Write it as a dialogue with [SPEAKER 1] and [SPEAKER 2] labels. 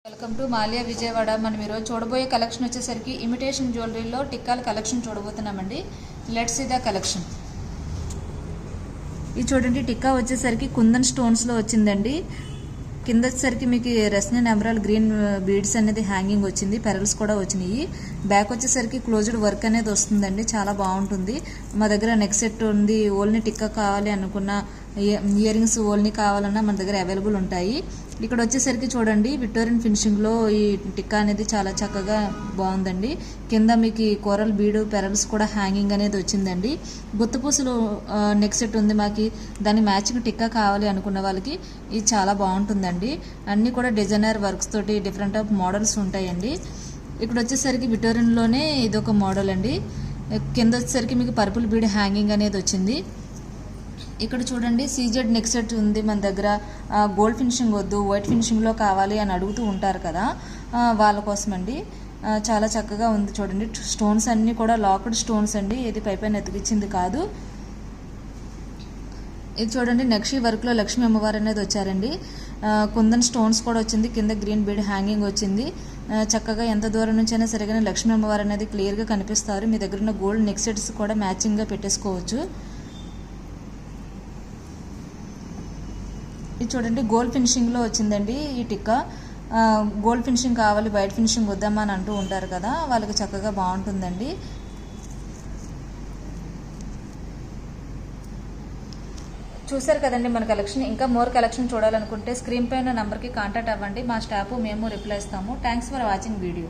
[SPEAKER 1] Welcome to Mallya Vijayawada. మనం ఈరోజు చూడబోయే కలెక్షన్ వచ్చేసరికి ఇమిటేషన్ జ్యువెలరీలో టిక్కాల కలెక్షన్ చూడబోతున్నామండి. Let's see the collection. ఇది చూడండి, టిక్కా వచ్చేసరికి కుందన్ స్టోన్స్లో వచ్చిందండి. కింద వచ్చేసరికి మీకు రెస్నిన్ ఎమరాల్డ్ గ్రీన్ బీడ్స్ అనేది హ్యాంగింగ్ వచ్చింది, పెరల్స్ కూడా వచ్చినాయి. బ్యాక్ వచ్చేసరికి క్లోజ్డ్ వర్క్ అనేది వస్తుందండి, చాలా బాగుంటుంది. మా దగ్గర నెక్ సెట్ ఉంది, ఓల్ని టిక్కా కావాలి అనుకున్న ఇయర్ రింగ్స్ ఓల్ని కావాలన్నా మన దగ్గర అవైలబుల్ ఉంటాయి. ఇక్కడ వచ్చేసరికి చూడండి, విక్టోరియన్ ఫినిషింగ్లో ఈ టిక్కా అనేది చాలా చక్కగా బాగుందండి. కింద మీకు కోరల్ బీడు పెరల్స్ కూడా హ్యాంగింగ్ అనేది వచ్చిందండి. గుత్తపూసలు నెక్ సెట్ ఉంది మాకు, దాని మ్యాచింగ్ టిక్కా కావాలి అనుకున్న వాళ్ళకి ఇది చాలా బాగుంటుందండి. అన్నీ కూడా డిజైనర్ వర్క్స్ తోటి డిఫరెంట్ ఆఫ్ మోడల్స్ ఉంటాయండి. ఇక్కడ వచ్చేసరికి విక్టోరియన్లోనే ఇదొక మోడల్ అండి. కింద వచ్చేసరికి మీకు పర్పుల్ బీడ్ హ్యాంగింగ్ అనేది వచ్చింది. ఇక్కడ చూడండి, సీజెడ్ నెక్ సెట్ ఉంది మన దగ్గర. గోల్డ్ ఫినిషింగ్ వద్దు, వైట్ ఫినిషింగ్లో కావాలి అని అడుగుతూ ఉంటారు కదా, వాళ్ళ కోసం అండి. చాలా చక్కగా ఉంది చూడండి. స్టోన్స్ అన్నీ కూడా లాక్డ్ స్టోన్స్ అండి, ఇది పైపైన ఎతికిచ్చింది కాదు. ఇది చూడండి, నక్షి వర్క్లో లక్ష్మీ అమ్మవారు అనేది వచ్చారండి. కుందన్ స్టోన్స్ కూడా వచ్చింది, కింద గ్రీన్ బీడ్ హ్యాంగింగ్ వచ్చింది. చక్కగా ఎంత దూరం నుంచి అయినా సరిగా లక్ష్మీ అమ్మవారు అనేది క్లియర్గా కనిపిస్తారు. మీ దగ్గర ఉన్న గోల్డ్ నెక్ సెట్స్ కూడా మ్యాచింగ్గా పెట్టేసుకోవచ్చు. ఇది చూడండి, గోల్డ్ ఫినిషింగ్లో వచ్చిందండి ఈ టిక్కా. గోల్డ్ ఫినిషింగ్ కావాలి, వైట్ ఫినిషింగ్ వద్దామా అని అంటూ ఉంటారు కదా, వాళ్ళకి చక్కగా బాగుంటుందండి. చూసారు కదండి మన కలెక్షన్. ఇంకా మోర్ కలెక్షన్ చూడాలనుకుంటే స్క్రీన్ పైన నెంబర్కి కాంటాక్ట్ అవ్వండి. మా స్టాఫ్ మేము రిప్లై ఇస్తాము. Thanks for watching video.